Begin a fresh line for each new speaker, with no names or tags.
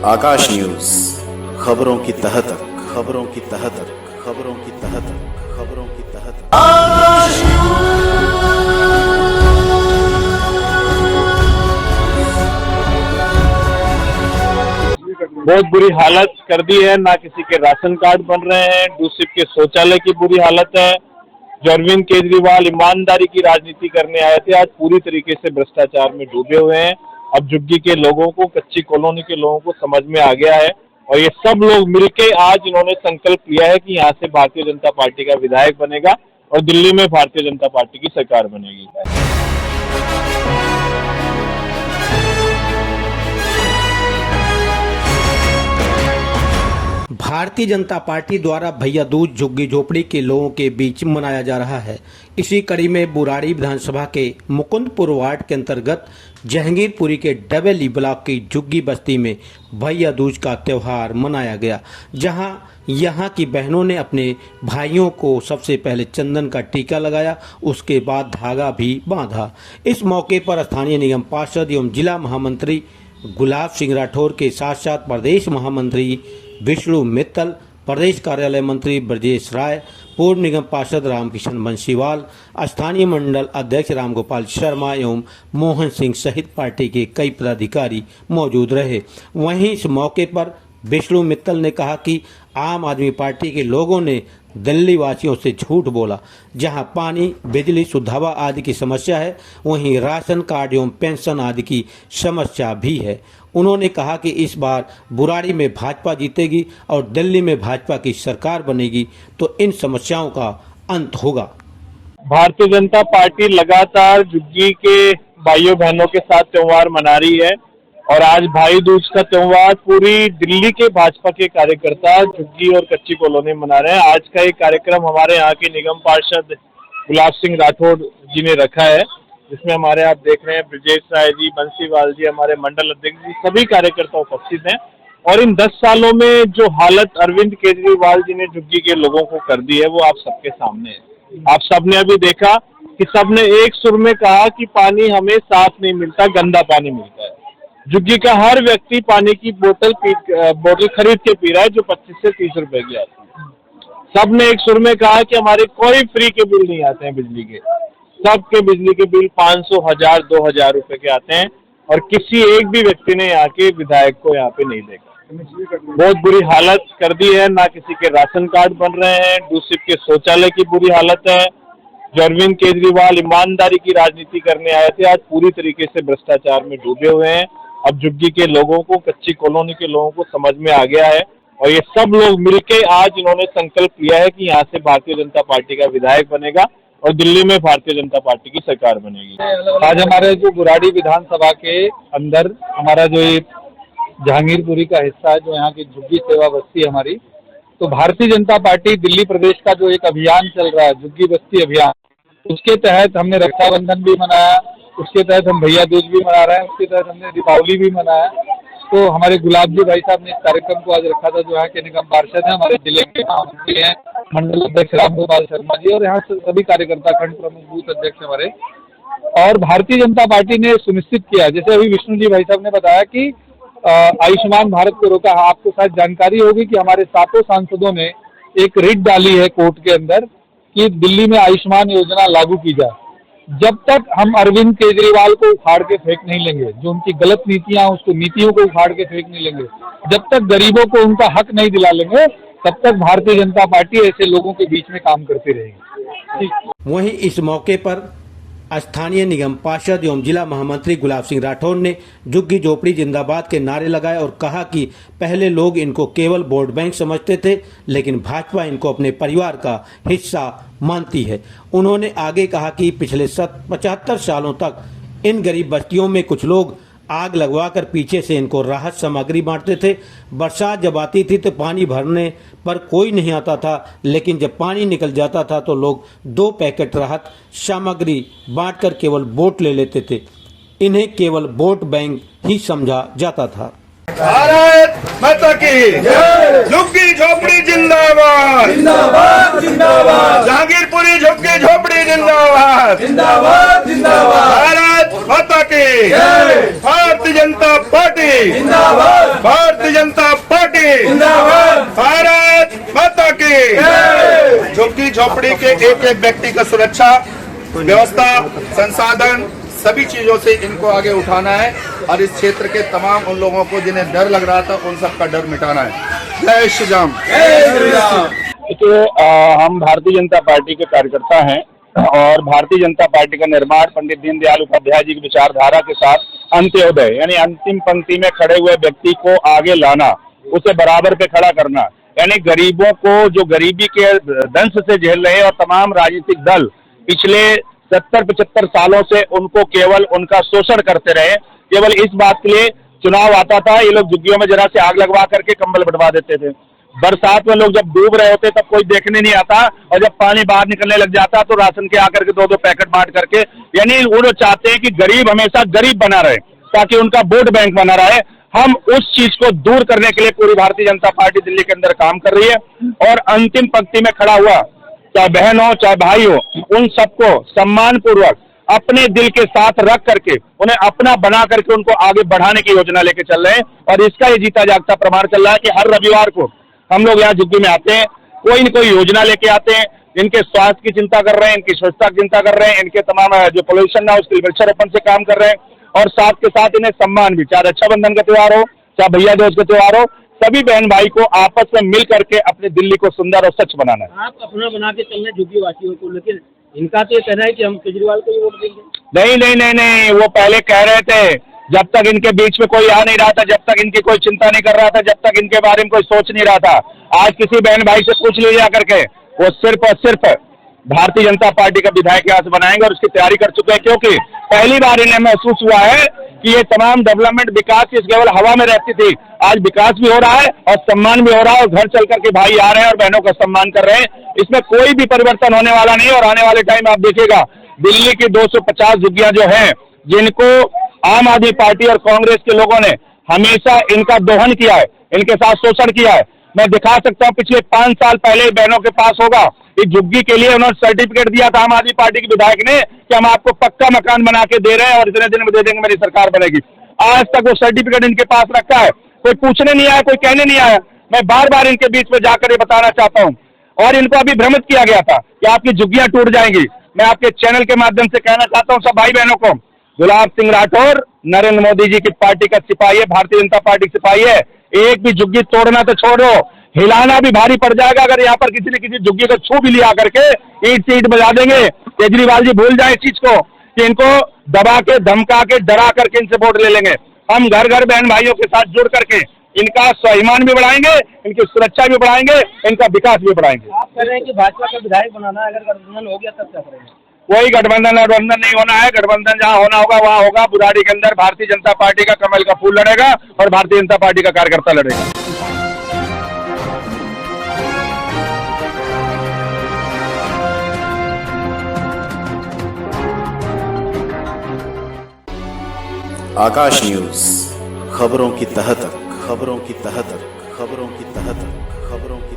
आकाश news, खबरों की तह तक, खबरों की तह तक, खबरों की तह तक, खबरों की तह तक।
बहुत बुरी हालत कर दी है। ना किसी के राशन कार्ड बन रहे हैं, दूसरे के शौचालय की बुरी हालत है। जो अरविंद केजरीवाल ईमानदारी की राजनीति करने आए थे, आज पूरी तरीके से भ्रष्टाचार में डूबे हुए हैं। अब झुग्गी के लोगों को, कच्ची कॉलोनी के लोगों को समझ में आ गया है और ये सब लोग मिलके आज इन्होंने संकल्प लिया है कि यहाँ से भारतीय जनता पार्टी का विधायक बनेगा और दिल्ली में भारतीय जनता पार्टी की सरकार बनेगी।
भारतीय जनता पार्टी द्वारा भैया दूज झुग्गी झोपड़ी के लोगों के बीच मनाया जा रहा है। इसी कड़ी में बुराड़ी विधानसभा के मुकुंदपुर वार्ड के अंतर्गत जहांगीरपुरी के डबेली ब्लॉक की झुग्गी बस्ती में भैया दूज का त्यौहार मनाया गया, जहां यहां की बहनों ने अपने भाइयों को सबसे पहले चंदन का टीका लगाया, उसके बाद धागा भी बांधा। इस मौके पर स्थानीय निगम पार्षद एवं जिला महामंत्री गुलाब सिंह राठौर के साथ साथ प्रदेश महामंत्री विष्णु मित्तल, प्रदेश कार्यालय मंत्री ब्रजेश राय, पूर्व निगम पार्षद रामकिशन बंसीवाल, स्थानीय मंडल अध्यक्ष रामगोपाल शर्मा एवं मोहन सिंह सहित पार्टी के कई पदाधिकारी मौजूद रहे। वहीं इस मौके पर विष्णु मित्तल ने कहा कि आम आदमी पार्टी के लोगों ने दिल्ली वासियों से झूठ बोला। जहां पानी, बिजली, शुद्ध हवा आदि की समस्या है, वहीं राशन कार्ड एवं पेंशन आदि की समस्या भी है। उन्होंने कहा कि इस बार बुराड़ी में भाजपा जीतेगी और दिल्ली में भाजपा की सरकार बनेगी तो इन समस्याओं का अंत होगा।
भारतीय जनता पार्टी लगातार झुग्गी के भाइयों बहनों के साथ त्योहार मना रही है और आज भाई दूज का त्योहार पूरी दिल्ली के भाजपा के कार्यकर्ता झुग्गी और कच्ची कॉलोनी मना रहे हैं। आज का एक कार्यक्रम हमारे यहाँ के निगम पार्षद गुलाब सिंह राठौर जी ने रखा है, जिसमें हमारे आप देख रहे हैं ब्रजेश राय जी, बंसीवाल जी, हमारे मंडल अध्यक्ष जी, सभी कार्यकर्ता उपस्थित हैं। और इन 10 सालों में जो हालत अरविंद केजरीवाल जी ने झुग्गी के लोगों को कर दी है, वो आप सबके सामने है। आप सबने अभी देखा कि सबने एक सुर में कहा कि पानी हमें साफ नहीं मिलता, गंदा पानी मिलता है। झुग्गी का हर व्यक्ति पानी की बोतल खरीद के पी रहा है, जो 25 से 30 रुपए की आती है। सबने एक सुर में कहा कि हमारे कोई फ्री के बिल नहीं आते हैं बिजली के, सबके बिजली के बिल 500, 1000, 2000 रुपए के आते हैं और किसी एक भी व्यक्ति ने यहाँ के विधायक को यहाँ पे नहीं देखा। बहुत बुरी हालत कर दी है। ना किसी के राशन कार्ड बन रहे हैं, दूसरे के शौचालय की बुरी हालत है। जो अरविंद केजरीवाल ईमानदारी की राजनीति करने आए थे, आज पूरी तरीके से भ्रष्टाचार में डूबे हुए हैं। अब झुग्गी के लोगों को, कच्ची कॉलोनी के लोगों को समझ में आ गया है और ये सब लोग मिलके आज इन्होंने संकल्प लिया है कि यहाँ से भारतीय जनता पार्टी का विधायक बनेगा और दिल्ली में भारतीय जनता पार्टी की सरकार बनेगी।
आज हमारे जो बुराड़ी विधानसभा के अंदर हमारा जो ये जहांगीरपुरी का हिस्सा है, जो यहाँ की झुग्गी सेवा बस्ती है हमारी, तो भारतीय जनता पार्टी दिल्ली प्रदेश का जो एक अभियान चल रहा है, झुग्गी बस्ती अभियान, उसके तहत हमने रक्षाबंधन भी मनाया, उसके तहत हम भैया दूज भी मना रहे हैं, उसके तहत हमने दीपावली भी मनाया। तो हमारे गुलाब जी भाई साहब ने इस कार्यक्रम को आज रखा था, जो यहाँ के निगम पार्षद हैं, हमारे जिले के महामंत्री हैं, मंडल अध्यक्ष रामगोपाल शर्मा जी और यहाँ से सभी कार्यकर्ता, खंड प्रमुख, बूथ अध्यक्ष हमारे। और भारतीय जनता पार्टी ने सुनिश्चित किया, जैसे अभी विष्णु जी भाई साहब ने बताया कि आयुष्मान भारत को रोका। आपको शायद जानकारी होगी कि हमारे 7 सांसदों ने एक रिट डाली है कोर्ट के अंदर कि दिल्ली में आयुष्मान योजना लागू की जाए। जब तक हम अरविंद केजरीवाल को उखाड़ के फेंक नहीं लेंगे, जो उनकी गलत नीतियां, उसको नीतियों को उखाड़ के फेंक नहीं लेंगे, जब तक गरीबों को उनका हक नहीं दिला लेंगे, तब तक भारतीय जनता पार्टी ऐसे लोगों के बीच में काम करती रहेगी।
वहीं इस मौके पर स्थानीय निगम पार्षद एवं जिला महामंत्री गुलाब सिंह राठौर ने झुग्गी झोपड़ी जिंदाबाद के नारे लगाए और कहा कि पहले लोग इनको केवल वोट बैंक समझते थे, लेकिन भाजपा इनको अपने परिवार का हिस्सा मानती है। उन्होंने आगे कहा कि पिछले 75 सालों तक इन गरीब बस्तियों में कुछ लोग आग लगवाकर पीछे से इनको राहत सामग्री बांटते थे। बरसात जब आती थी तो पानी भरने पर कोई नहीं आता था, लेकिन जब पानी निकल जाता था तो लोग 2 पैकेट राहत सामग्री बांटकर केवल वोट ले लेते थे। इन्हें केवल वोट बैंक ही समझा जाता था।
भारत माता की झुग्गी झोपड़ी जिंदाबाद, जिंदाबाद जिंदाबाद। जहांगीरपुरी झुग्गी झोपड़ी जिंदाबाद, जिंदाबाद जिंदाबाद। भारत माता की भारत भारतीय जनता पार्टी जिंदाबाद, भारतीय जनता पार्टी जिंदाबाद, भारत माता की। झुग्गी झोपड़ी के एक एक व्यक्ति का सुरक्षा व्यवस्था संसाधन सभी चीजों से इनको आगे उठाना है और इस क्षेत्र के तमाम उन लोगों को जिन्हें डर लग रहा था उन सबका डर मिटाना है। जय श्री राम।
देखिए, हम भारतीय जनता पार्टी के कार्यकर्ता हैं और भारतीय जनता पार्टी का निर्माण पंडित दीनदयाल उपाध्याय जी की विचारधारा के साथ अंत्योदय यानी अंतिम पंक्ति में खड़े हुए व्यक्ति को आगे लाना, उसे बराबर पे खड़ा करना, यानी गरीबों को जो गरीबी के दंश से झेल रहे और तमाम राजनीतिक दल पिछले 70-75 सालों से उनको केवल उनका शोषण करते रहे। केवल इस बात के लिए चुनाव आता था, ये लोग झुग्गियों में जरा से आग लगवा करके कंबल बंटवा देते थे। बरसात में लोग जब डूब रहे होते तब कोई देखने नहीं आता और जब पानी बाहर निकलने लग जाता तो राशन के आकर के 2-2 पैकेट बांट करके, यानी वो लोग चाहते हैं कि गरीब हमेशा गरीब बना रहे ताकि उनका वोट बैंक बना रहे। हम उस चीज को दूर करने के लिए पूरी भारतीय जनता पार्टी दिल्ली के अंदर काम कर रही है और अंतिम पंक्ति में खड़ा हुआ चाहे बहन हो चाहे भाई हो, उन सबको सम्मान पूर्वक अपने दिल के साथ रख करके उन्हें अपना बना करके उनको आगे बढ़ाने की योजना लेके चल रहे हैं। और इसका ये जीता जागता प्रमाण चल रहा है कि हर रविवार को हम लोग यहाँ झुग्गी में आते हैं, कोई न कोई योजना लेके आते हैं, इनके स्वास्थ्य की चिंता कर रहे हैं, इनकी स्वच्छता की चिंता कर रहे हैं, इनके तमाम जो पोल्यूशन है उसके वृक्षारोपण से काम कर रहे हैं और साथ के साथ इन्हें सम्मान भी, चाहे रक्षाबंधन का त्योहार हो चाहे भैया दूज का त्योहार हो, सभी बहन भाई को आपस में मिल करके अपनी दिल्ली को सुंदर और स्वच्छ बनाना है।
आप अपना बना के चल रहे झुग्गी वासियों को, लेकिन इनका तो ये कहना है कि हम केजरीवाल को ही वोट देंगे।
नहीं नहीं नहीं नहीं, वो पहले कह रहे थे जब तक इनके बीच में कोई आ नहीं रहा था, जब तक इनकी कोई चिंता नहीं कर रहा था, जब तक इनके बारे में कोई सोच नहीं रहा था। आज किसी बहन भाई से पूछ लीजिए करके, वो सिर्फ और सिर्फ भारतीय जनता पार्टी का विधायक यहाँ से बनाएंगे और उसकी तैयारी कर चुके हैं, क्योंकि पहली बार इन्हें महसूस हुआ है कि ये तमाम डेवलपमेंट विकास की केवल हवा में रहती थी, आज विकास भी हो रहा है और सम्मान भी हो रहा है और घर चल करके भाई आ रहे हैं और बहनों का सम्मान कर रहे हैं। इसमें कोई भी परिवर्तन होने वाला नहीं और आने वाले टाइम आप देखिएगा दिल्ली की 250 झुग्गियां जो हैं जिनको आम आदमी पार्टी और कांग्रेस के लोगों ने हमेशा इनका दोहन किया है, इनके साथ शोषण किया है। मैं दिखा सकता हूँ पिछले 5 साल पहले बहनों के पास होगा, इस झुग्गी के लिए उन्होंने सर्टिफिकेट दिया था आम आदमी पार्टी के विधायक ने कि हम आपको पक्का मकान बना के दे रहे हैं और इतने दिन में दे देंगे, मेरी सरकार बनेगी। आज तक वो सर्टिफिकेट इनके पास रखा है, कोई पूछने नहीं आया, कोई कहने नहीं आया। मैं बार बार इनके बीच में जाकर ये बताना चाहता हूँ और इनको अभी भ्रमित किया गया था कि आपकी झुग्गियां टूट जाएंगी। मैं आपके चैनल के माध्यम से कहना चाहता हूँ सब भाई बहनों को, गुलाब सिंह राठौर नरेंद्र मोदी जी की पार्टी का सिपाही है, भारतीय जनता पार्टी की सिपाही है। एक भी झुग्गी तोड़ना तो छोड़ो, हिलाना भी भारी पड़ जाएगा अगर यहाँ पर किसी ने किसी झुग्गी को छू भी लिया करके ईंट से ईंट बजा देंगे। केजरीवाल जी भूल जाए इस चीज को कि इनको दबा के धमका के डरा करके इनसे वोट ले लेंगे। हम घर घर बहन भाइयों के साथ जुड़ करके इनका स्वाभिमान भी बढ़ाएंगे, इनकी सुरक्षा भी बढ़ाएंगे, इनका विकास भी बढ़ाएंगे।
आप कह रहे हैं कि भाजपा का विधायक बनाना है, अगर गठबंधन हो गया तब क्या करेंगे?
कोई गठबंधन नहीं होना है। गठबंधन जहाँ होना होगा वहाँ होगा। बुराड़ी के अंदर भारतीय जनता पार्टी का कमल का फूल लड़ेगा और भारतीय जनता पार्टी का कार्यकर्ता लड़ेगा।
आकाश न्यूज, खबरों की तह तक, खबरों की तह तक, खबरों की तह तक, खबरों की